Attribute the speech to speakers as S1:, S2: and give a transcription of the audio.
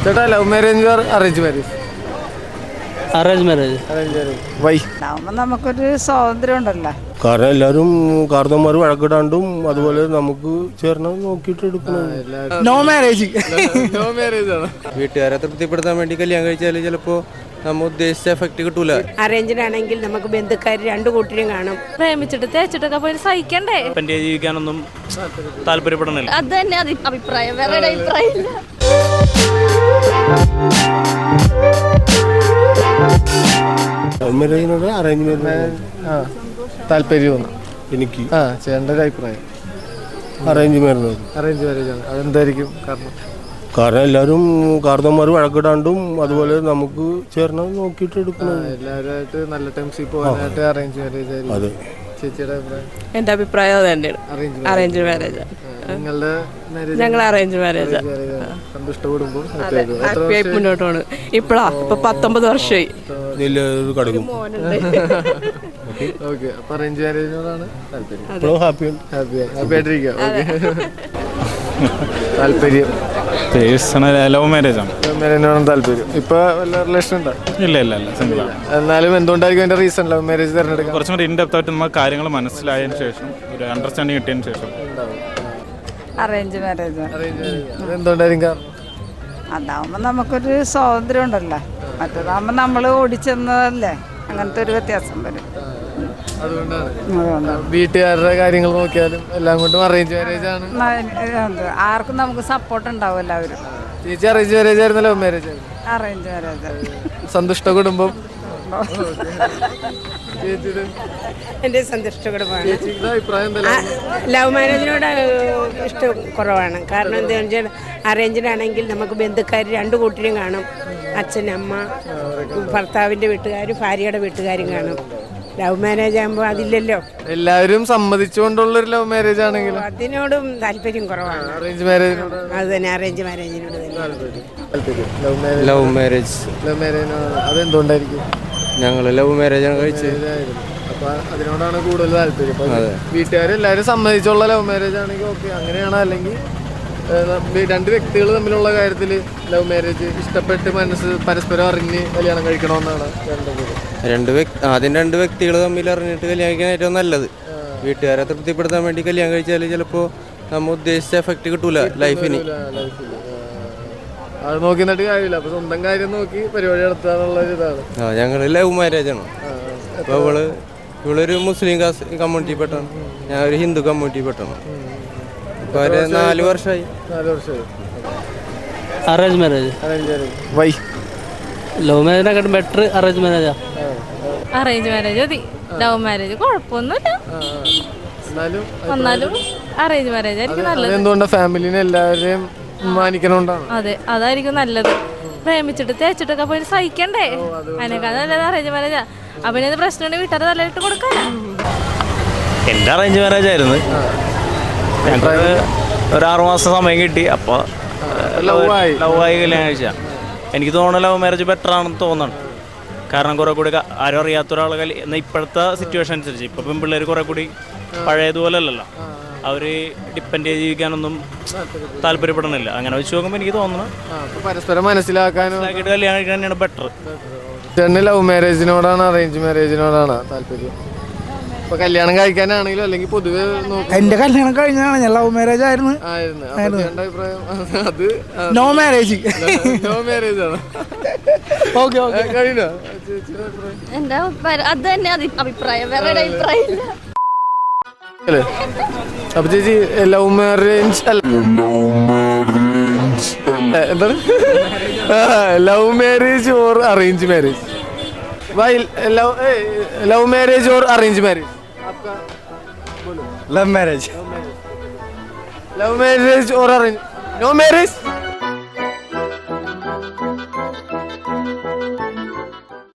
S1: ചേട്ടാ love marriage or arrange marriage?
S2: Arrange marriage.
S1: Why?
S3: നമുക്കൊരു സ്വാതന്ത്ര്യം ഉണ്ടല്ലോ.
S4: കാരണം എല്ലാവരും കാരണവന്മാർ വഴക്കിടാണ്ടും അതുപോലെ നമുക്ക് ചേർന്ന് നോക്കിയിട്ട് എടുക്കണം.
S1: No marriage. നോ മാരേജ് ആണ്.
S5: വീട്ടുകാരെ തൃപ്തിപ്പെടുത്താൻ വേണ്ടി കല്യാണം കഴിച്ചാൽ ചിലപ്പോൾ നമ്മൾ ഉദ്ദേശിച്ച എഫക്റ്റ് കിട്ടൂല.
S6: അറേഞ്ചിനാണെങ്കിൽ നമുക്ക് ബന്ധുക്കാർ രണ്ടു കൂട്ടരും കാണും.
S7: പ്രേമിച്ചിട്ട് തേച്ചിട്ടൊക്കെ പോയി സഹിക്കണ്ടേ?
S2: ജീവിക്കാനൊന്നും താല്പര്യപ്പെടണില്ല.
S7: അത് തന്നെ അഭിപ്രായം, വേറെ അഭിപ്രായമില്ല.
S4: ലവ് മാരേജിനോട് അറേഞ്ച് മാരേജ്
S1: താല്പര്യം
S4: എനിക്ക്
S1: ചേട്ടൻ്റെ ഒരു അഭിപ്രായം
S4: അറേഞ്ച് മാരേജ്.
S1: അറേഞ്ച് മാരേജ് ആണ്. അതെന്തായിരിക്കും കാരണം?
S4: കാരണം എല്ലാവരും കാരണവന്മാർ വഴക്കിടാണ്ടും അതുപോലെ നമുക്ക് ചേർന്ന് നോക്കിയിട്ട് എടുക്കണം.
S1: എല്ലാവരുമായിട്ട് നല്ല ടൈംസിൽ പോകാനായിട്ട് അറേഞ്ച് മാരേജ് ആയിരിക്കും.
S4: അതെ.
S1: ചേച്ചിയുടെ അഭിപ്രായം?
S6: എന്റെ അഭിപ്രായം അത് തന്നെയാണ്, അറേഞ്ച് മാരേജ്.
S1: നിങ്ങളുടെ മാരേജ്?
S6: ഞങ്ങൾ അറേഞ്ച് മാരേജ്.
S1: സന്തുഷ്ടപ്പെടുമ്പോൾ
S6: ഹാപ്പിയായി മുന്നോട്ട് പോണ്. ഇപ്പൊ 19 വർഷമായി.
S4: കടക്കും.
S1: ഓക്കെ. അപ്പൊ അറേഞ്ച് മാരേജിനോടാണ് താല്പര്യം.
S4: ഹാപ്പിയായിട്ടിരിക്കുക.
S1: താല്പര്യം
S2: ലവ് മാരേജ് ആണ്.
S1: ലവ് മാരേജിനോടാണ് താല്പര്യം. ഇപ്പൊ വല്ല റിലേഷൻ ഉണ്ടോ?
S2: ഇല്ല സിംഗിൾ ആണ്.
S1: എന്നാലും എന്തുകൊണ്ടായിരിക്കും അതിന്റെ റീസൺ ലവ് മാരേജ് തിരഞ്ഞെടുക്കാൻ?
S2: കുറച്ചും കൂടി ഇൻഡെപ്ത് ആയിട്ട് നമ്മൾ കാര്യങ്ങൾ മനസ്സിലായതിനു ശേഷം ഒരു അണ്ടർസ്റ്റാൻഡിങ് കിട്ടിയതിന് ശേഷം
S3: അറേഞ്ച് മാരേജ്.
S1: എന്തുകൊണ്ടായിരിക്കും കാരണം?
S3: അതാവുമ്പോ നമുക്കൊരു സ്വാതന്ത്ര്യം ഉണ്ടല്ലോ. മറ്റേതാകുമ്പോ നമ്മൾ ഓടിച്ചെന്നതല്ലേ, അങ്ങനത്തെ ഒരു വ്യത്യാസം വരും.
S1: അതുകൊണ്ടാണ് വീട്ടുകാരുടെ കാര്യങ്ങൾ നോക്കിയാലും എല്ലാം കൊണ്ടും അറേഞ്ച് മാരേജ് ആണ്.
S3: ആർക്കും നമുക്ക് സപ്പോർട്ട് ഉണ്ടാവും എല്ലാവരും.
S1: ചേച്ചി അറേഞ്ച് മാരേജ് ആയിരുന്നു ലവ് മാരേജ് ആയിരുന്നു?
S3: Arrange marriage.
S1: സന്തുഷ്ട കുടുംബം.
S6: എന്റെ സന്തുഷ്ട കുടുംബമാണ്.
S1: ചേച്ചിയുടെ അഭിപ്രായം എന്താ?
S6: ലവ് മാരേജിനോട് ഇഷ്ടം കുറവാണ്. കാരണം എന്താണെന്ന് വെച്ചാൽ അറേഞ്ചിനാണെങ്കിൽ നമുക്ക് ബന്ധുക്കാർ രണ്ടു കൂട്ടരും കാണും. അച്ഛൻ, അമ്മ, ഭർത്താവിന്റെ വീട്ടുകാരും ഭാര്യയുടെ വീട്ടുകാരും കാണും. ലവ് മാരേജ് ആകുമ്പോൾ അതില്ലല്ലോ.
S1: എല്ലാവരും സമ്മതിച്ചുകൊണ്ടുള്ളൊരു ലവ് മാരേജ് ആണെങ്കിലും
S6: അതിനോടും താല്പര്യം കുറവാണ്.
S1: അറേഞ്ച് മാരേജിനോട്
S6: അത് തന്നെ, അറേഞ്ച് മാരേജിനോട് തന്നെ.
S5: Love marriage.
S1: ലവ് മാരേജിനോട്. അതെന്തുകൊണ്ടായിരിക്കും?
S5: ഞങ്ങൾ ലവ് മാരേജാണ് കഴിച്ചത്.
S1: അപ്പൊ അതിനോടാണ് കൂടുതൽ താല്പര്യം. വീട്ടുകാരെല്ലാവരും സമ്മതിച്ചുള്ള ലവ് മാരേജ് ആണെങ്കിൽ ഓക്കെ, അങ്ങനെയാണ്. അല്ലെങ്കിൽ രണ്ട് വ്യക്തികൾ തമ്മിലുള്ള കാര്യത്തിൽ ലവ് മാരേജ് ഇഷ്ടപ്പെട്ട് പരസ്പരം അറിഞ്ഞ് കല്യാണം കഴിക്കണമെന്നാണ്
S5: ആദ്യം രണ്ട് വ്യക്തികൾ തമ്മിൽ അറിഞ്ഞിട്ട് കല്യാണം കഴിക്കാൻ ഏറ്റവും നല്ലത്. വീട്ടുകാരെ തൃപ്തിപ്പെടുത്താൻ വേണ്ടി കല്യാണം കഴിച്ചാൽ ചിലപ്പോൾ നമ്മൾ ഉദ്ദേശിച്ച എഫക്റ്റ് കിട്ടൂല ലൈഫിന്.
S1: അത് നോക്കി നിന്നിട്ട് കാര്യമില്ല. അപ്പൊ സ്വന്തം കാര്യം നോക്കി പരിപാടി നടത്താന്നുള്ള ഇതാണ്.
S5: ഞങ്ങൾ ലവ് മാരേജ് ആണ്. അപ്പോൾ ഇവളൊരു മുസ്ലിം കമ്മ്യൂണിറ്റി പെട്ടാണ്, ഞാൻ ഒരു ഹിന്ദു കമ്മ്യൂണിറ്റി പെട്ടാണ്. ഇപ്പൊ 4 വർഷമായി.
S2: Arrange marriage.
S1: വൈ?
S2: ലവ് മാരേജിനെക്കാട്ടും ബെറ്റർ അറേഞ്ച് മാരേജാ.
S7: അറേഞ്ച് മാരേജ് മതി. ലവ് മാരേജ് കുഴപ്പമൊന്നുമില്ല, എന്നാലും അറേഞ്ച് മാരേജ് ആയിരിക്കും നല്ലത്.
S1: എന്തുകൊണ്ടാണ്? ഫാമിലിനെ എല്ലാവരെയും മാനിക്കണോണ്ടാണ്.
S7: അതെ, അതായിരിക്കും നല്ലത്. പ്രേമിച്ചിട്ട് തേച്ചിട്ടൊക്കെ പോയി സഹിക്കണ്ടേ? അതിനേക്കാൾ നല്ലത് അറേഞ്ച് മാരേജാ. അപ്പൊ ഇതിന് പ്രശ്നമുണ്ടെങ്കിൽ വീട്ടുകാരെ നല്ലതായിട്ട് കൊടുക്കാനാ.
S2: എൻ്റെ അറേഞ്ച് മാരേജ് ആയിരുന്നു. ഞങ്ങൾക്ക് ഒരു 6 മാസം സമയം കിട്ടി. അപ്പോൾ ലവ് ആയി കല്യാണം കഴിച്ചാൽ എനിക്ക് തോന്നുന്നു ലവ് മാരേജ് ബെറ്റർ ആണെന്ന് തോന്നുന്നു. കാരണം കുറെ കൂടി ആരും അറിയാത്ത ഒരാളെ എന്നാൽ ഇപ്പോഴത്തെ സിറ്റുവേഷൻ അനുസരിച്ച് ഇപ്പം പെൺപിള്ളേർ കുറെ കൂടി പഴയതുപോലെ അല്ലല്ലോ. അവർ ഡിപ്പെൻഡ് ചെയ്ത് ജീവിക്കാനൊന്നും താല്പര്യപ്പെടണില്ല. അങ്ങനെ വെച്ച് നോക്കുമ്പോൾ എനിക്ക് തോന്നുന്നു
S1: പരസ്പരം മനസ്സിലാക്കാനും
S2: കല്യാണം കഴിക്കാൻ തന്നെയാണ് ബെറ്റർ.
S1: ലവ് മാരേജിനോടാണ് അറേഞ്ച് മാരേജിനോടാണ് താല്പര്യം? ഇപ്പൊ കല്യാണം കഴിക്കാനാണെങ്കിലും അല്ലെങ്കിൽ പൊതുവെ
S8: എന്റെ കല്യാണം കഴിഞ്ഞാണ്, ഞാൻ ലവ് മാരേജ് ആയിരുന്നു.
S1: അത്
S8: നോ മാരേജ്.
S1: നോ മാരേജ് ആണ്.
S7: എന്റെ അത് തന്നെ അഭിപ്രായം, വേറെ അഭിപ്രായമില്ല.
S1: അപ്പൊ ചേച്ചി ലവ് മാരേജ് എന്താണ്? Love marriage or arrange marriage? Love marriage और अरेंज मैरिज आपका बोलो.
S5: Love marriage.
S1: लव मैरिज और अरेंज? No marriage.